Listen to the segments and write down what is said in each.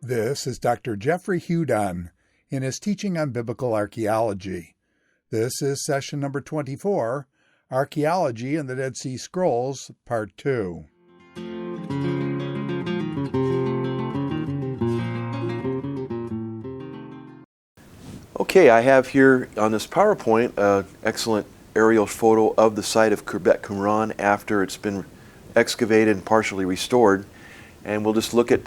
This is Dr. Jeffrey Hudon in his teaching on biblical archaeology. This is session number 24, Archaeology and the Dead Sea Scrolls, Part 2. Okay, I have here on this PowerPoint an excellent aerial photo of the site of Khirbet Qumran after it's been excavated and partially restored. And we'll just look at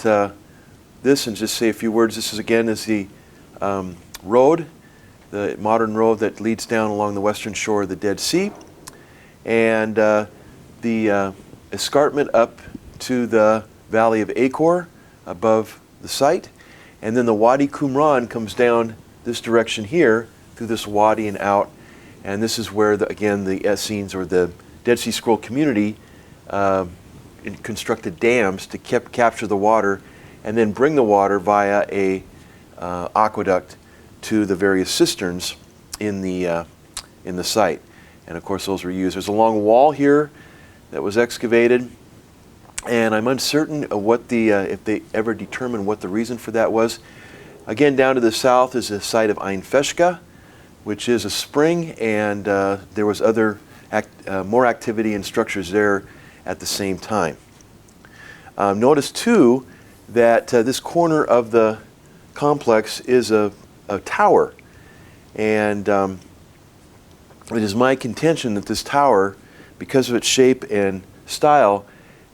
this and just say a few words. This is the road, the modern road that leads down along the western shore of the Dead Sea, and the escarpment up to the valley of Achor above the site, and then the Wadi Qumran comes down this direction here through this wadi and out, and this is where the Essenes or the Dead Sea Scroll community constructed dams to capture the water and then bring the water via a aqueduct to the various cisterns in the site. And of course those were used. There's a long wall here that was excavated, and I'm uncertain of what if they ever determined what the reason for that was. Again, down to the south is the site of Ein Feshka, which is a spring, and there was more activity and structures there at the same time. Notice too that this corner of the complex is a tower, and it is my contention that this tower, because of its shape and style,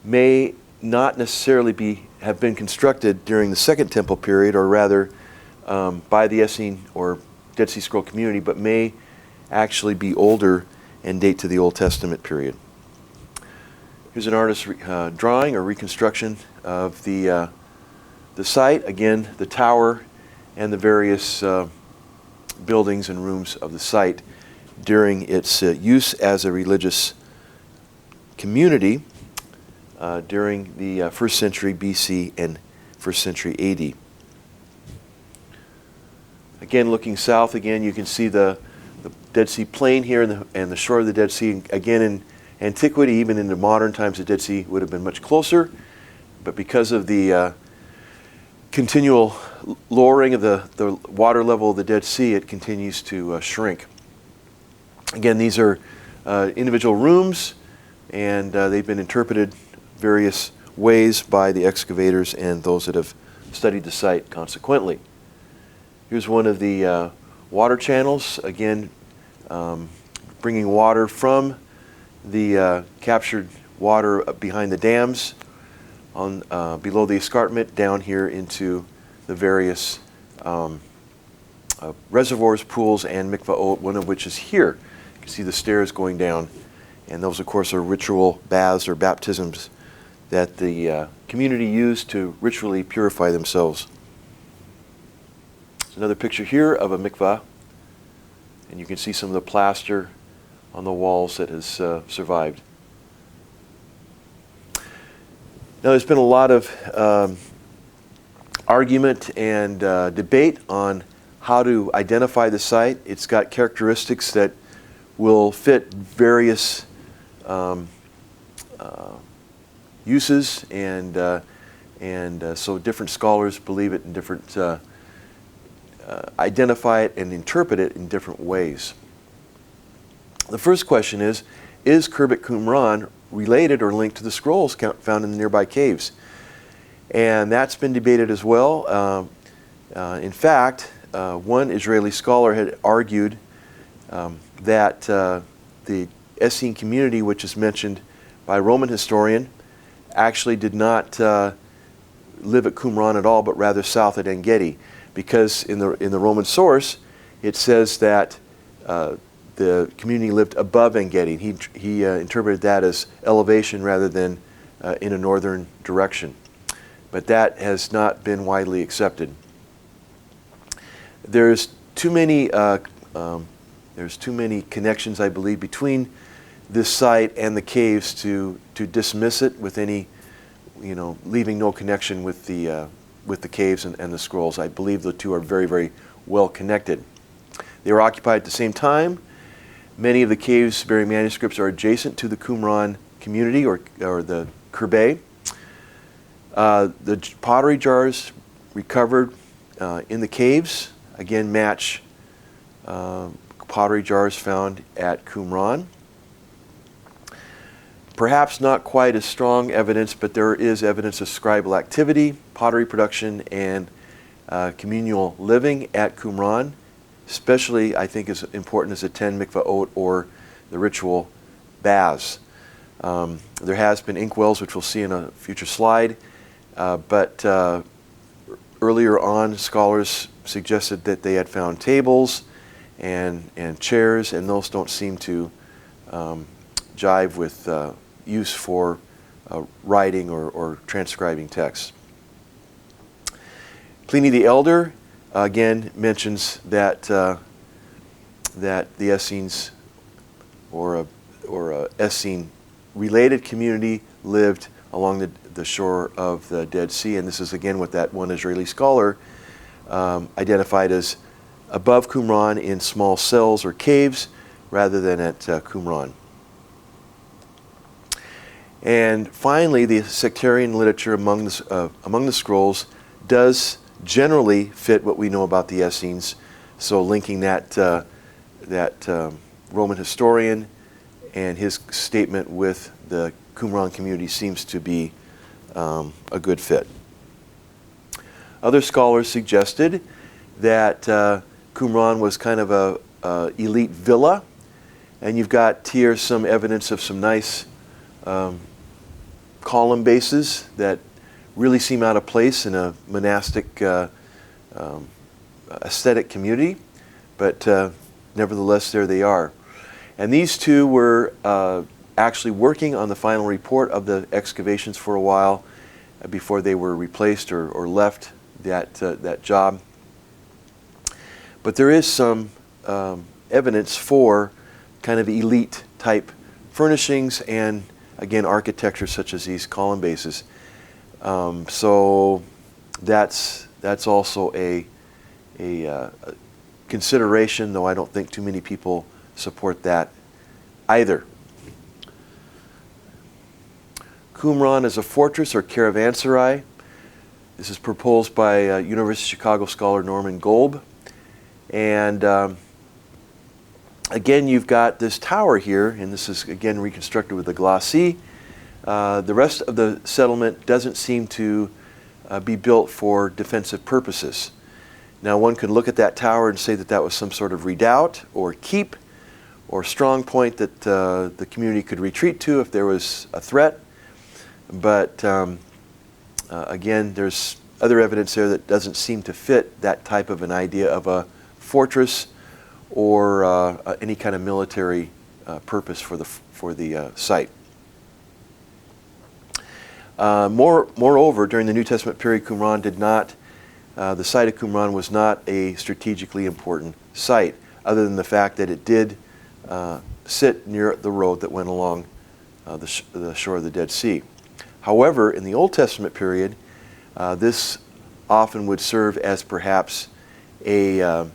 may not necessarily have been constructed during the Second Temple period, or rather by the Essene or Dead Sea Scroll community, but may actually be older and date to the Old Testament period. Here's an artist's drawing or reconstruction of the site. Again, the tower and the various buildings and rooms of the site during its use as a religious community during the 1st century BC and 1st century AD. Again, looking south, you can see the Dead Sea Plain here and the shore of the Dead Sea. Again, in antiquity, even into modern times, the Dead Sea would have been much closer, but because of the continual lowering of the water level of the Dead Sea, it continues to shrink. Again, these are individual rooms, and they've been interpreted various ways by the excavators and those that have studied the site consequently. Here's one of the water channels, again bringing water from the captured water behind the dams on below the escarpment down here into the various reservoirs, pools, and mikvaot, one of which is here. You can see the stairs going down, and those of course are ritual baths or baptisms that the community used to ritually purify themselves. There's another picture here of a mikvah, and you can see some of the plaster on the walls that has survived. Now, there's been a lot of argument and debate on how to identify the site. It's got characteristics that will fit various uses, and so different scholars believe it in different, identify it and interpret it in different ways. The first question is Khirbet Qumran related or linked to the scrolls found in the nearby caves? And that's been debated as well. In fact, one Israeli scholar had argued that the Essene community, which is mentioned by a Roman historian, actually did not live at Qumran at all, but rather south at En Gedi, because in the Roman source it says that the community lived above En Gedi. He interpreted that as elevation rather than in a northern direction. But that has not been widely accepted. There's too many connections, I believe, between this site and the caves to dismiss it with any, leaving no connection with the caves and the scrolls. I believe the two are very, very well connected. They were occupied at the same time. Many of the caves bearing manuscripts are adjacent to the Qumran community or the Kirbeh. The pottery jars recovered in the caves, again, match pottery jars found at Qumran. Perhaps not quite as strong evidence, but there is evidence of scribal activity, pottery production, and communal living at Qumran. Especially, I think, as important as the 10 mikvaot or the ritual baths. There has been inkwells, which we'll see in a future slide, but earlier on, scholars suggested that they had found tables and chairs, and those don't seem to jive with use for writing or transcribing text. Pliny the Elder again mentions that that the Essenes or a Essene-related community lived along the shore of the Dead Sea, and this is again what that one Israeli scholar identified as above Qumran in small cells or caves rather than at Qumran. And finally, the sectarian literature among the scrolls does generally fit what we know about the Essenes. So linking that Roman historian and his statement with the Qumran community seems to be a good fit. Other scholars suggested that Qumran was kind of a elite villa, and you've got here some evidence of some nice column bases that really seem out of place in a monastic aesthetic community, but nevertheless there they are. And these two were actually working on the final report of the excavations for a while before they were replaced or left that job. But there is some evidence for kind of elite type furnishings and again architecture such as these column bases. So that's also a consideration, though I don't think too many people support that either. Qumran is a fortress or caravanserai. This is proposed by University of Chicago scholar Norman Golb. And again, you've got this tower here, and this is again reconstructed with a glacis. The rest of the settlement doesn't seem to be built for defensive purposes. Now, one could look at that tower and say that that was some sort of redoubt or keep or strong point that the community could retreat to if there was a threat. But again, there's other evidence there that doesn't seem to fit that type of an idea of a fortress or any kind of military purpose for the site. Moreover, during the New Testament period, Qumran did not. The site of Qumran was not a strategically important site, other than the fact that it did sit near the road that went along the shore of the Dead Sea. However, in the Old Testament period, this often would serve as perhaps a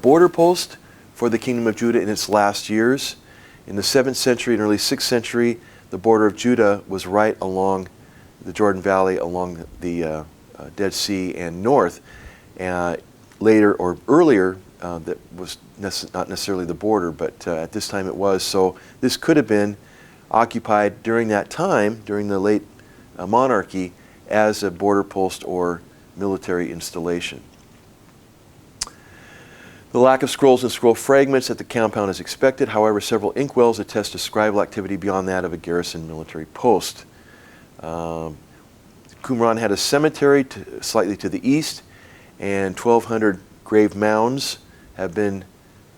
border post for the kingdom of Judah in its last years. In the 7th century and early 6th century, the border of Judah was right along the Jordan Valley, along the Dead Sea and north. Later or earlier, that was not necessarily the border, but at this time it was. So this could have been occupied during that time, during the late monarchy, as a border post or military installation. The lack of scrolls and scroll fragments at the compound is expected. However, several inkwells attest to scribal activity beyond that of a garrison military post. Qumran had a cemetery slightly to the east, and 1,200 grave mounds have been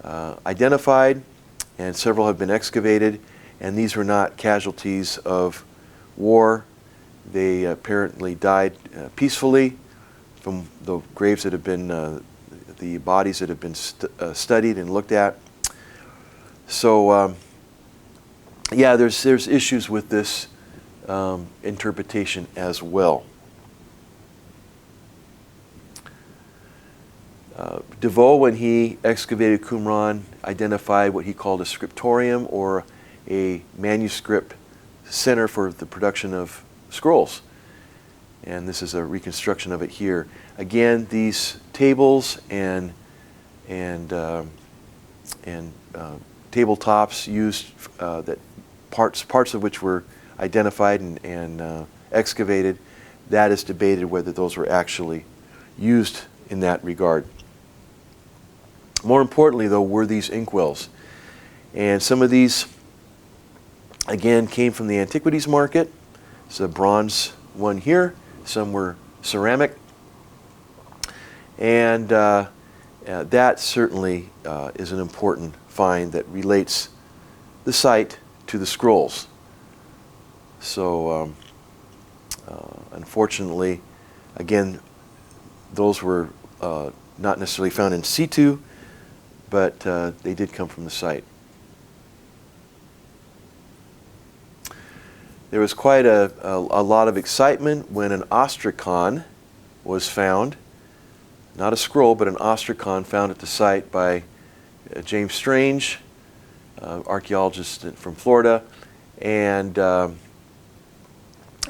identified, and several have been excavated, and these were not casualties of war. They apparently died peacefully from the graves that have been the bodies that have been studied and looked at. So, yeah, there's issues with this interpretation as well. DeVoe, when he excavated Qumran, identified what he called a scriptorium or a manuscript center for the production of scrolls. And this is a reconstruction of it here. Again, these tables and tabletops used that parts of which were identified and excavated. That is debated whether those were actually used in that regard. More importantly, though, were these inkwells. And some of these, again, came from the antiquities market. It's a bronze one here. Some were ceramic. And that certainly is an important find that relates the site to the scrolls. So, unfortunately, again, those were not necessarily found in situ, but they did come from the site. There was quite a lot of excitement when an ostracon was found. Not a scroll, but an ostracon found at the site by James Strange, archaeologist from Florida. And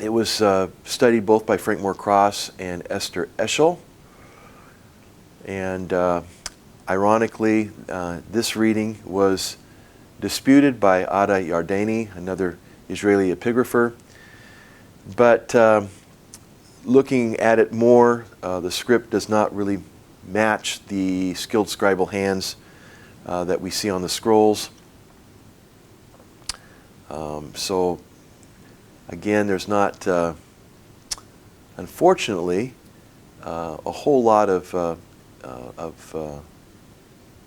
it was studied both by Frank Moore Cross and Esther Eschel. And ironically, this reading was disputed by Ada Yardeni, another Israeli epigrapher. But looking at it more, the script does not really match the skilled scribal hands that we see on the scrolls. So again, there's not, unfortunately, a whole lot of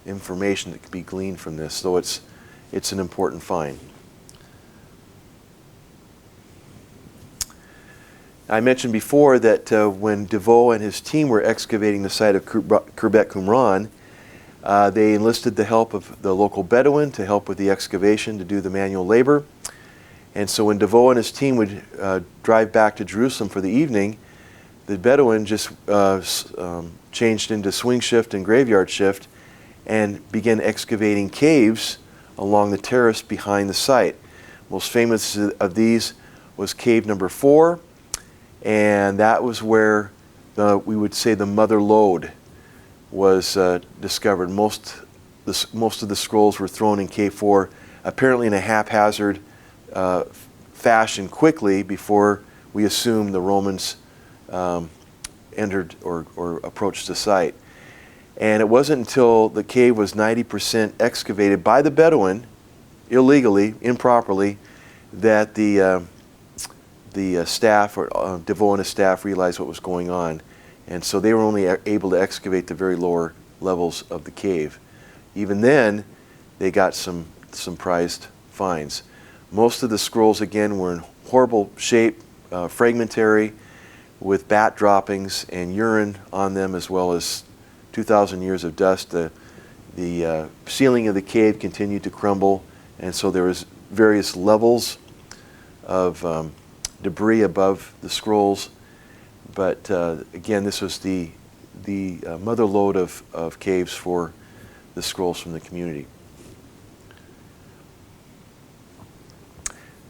information that can be gleaned from this, though it's an important find. I mentioned before that when DeVoe and his team were excavating the site of Khirbet Qumran, they enlisted the help of the local Bedouin to help with the excavation, to do the manual labor. And so when DeVoe and his team would drive back to Jerusalem for the evening, the Bedouin just changed into swing shift and graveyard shift and began excavating caves along the terrace behind the site. Most famous of these was cave number 4. And that was where we would say the mother lode was discovered. Most of the scrolls were thrown in cave 4, apparently in a haphazard fashion quickly before we assume the Romans entered or approached the site. And it wasn't until the cave was 90% excavated by the Bedouin, illegally, improperly, that the staff, or DeVoe and his staff, realized what was going on. And so they were only able to excavate the very lower levels of the cave. Even then, they got some prized finds. Most of the scrolls, again, were in horrible shape, fragmentary, with bat droppings and urine on them, as well as 2,000 years of dust. The ceiling of the cave continued to crumble, and so there was various levels of debris above the scrolls, but again, this was the mother lode of caves for the scrolls from the community.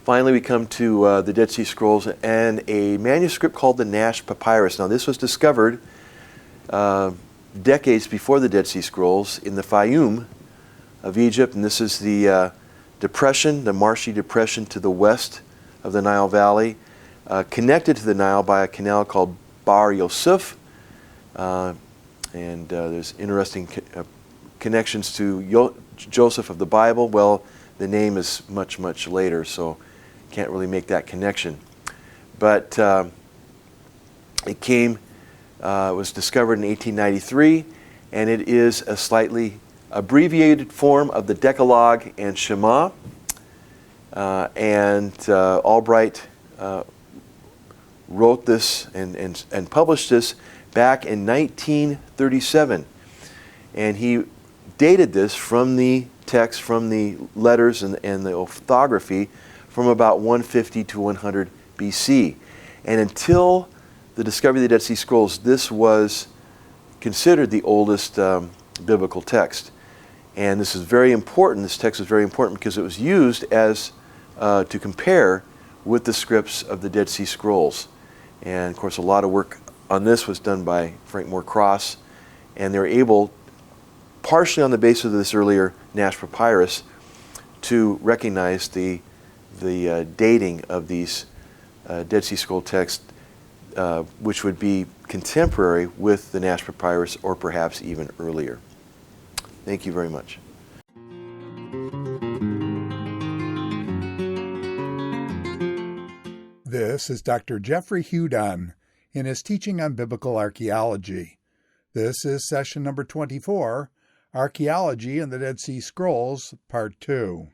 Finally, we come to the Dead Sea Scrolls and a manuscript called the Nash Papyrus. Now, this was discovered decades before the Dead Sea Scrolls in the Fayum of Egypt, and this is the depression, the marshy depression to the west of the Nile Valley, connected to the Nile by a canal called Bar Yosef, and there's interesting connections to Joseph of the Bible. Well, the name is much, much later, so can't really make that connection. But it was discovered in 1893, and it is a slightly abbreviated form of the Decalogue and Shema. Albright wrote this and published this back in 1937. And he dated this from the text, from the letters and the orthography, from about 150 to 100 BC. And until the discovery of the Dead Sea Scrolls, this was considered the oldest biblical text. And this is very important. This text is very important because it was used as to compare with the scripts of the Dead Sea Scrolls. And of course, a lot of work on this was done by Frank Moore Cross, and they were able, partially on the basis of this earlier Nash papyrus, to recognize the dating of these Dead Sea Scroll texts, which would be contemporary with the Nash papyrus, or perhaps even earlier. Thank you very much. This is Dr. Jeffrey Hudon in his teaching on biblical archaeology. This is session number 24, Archaeology and the Dead Sea Scrolls, Part 2.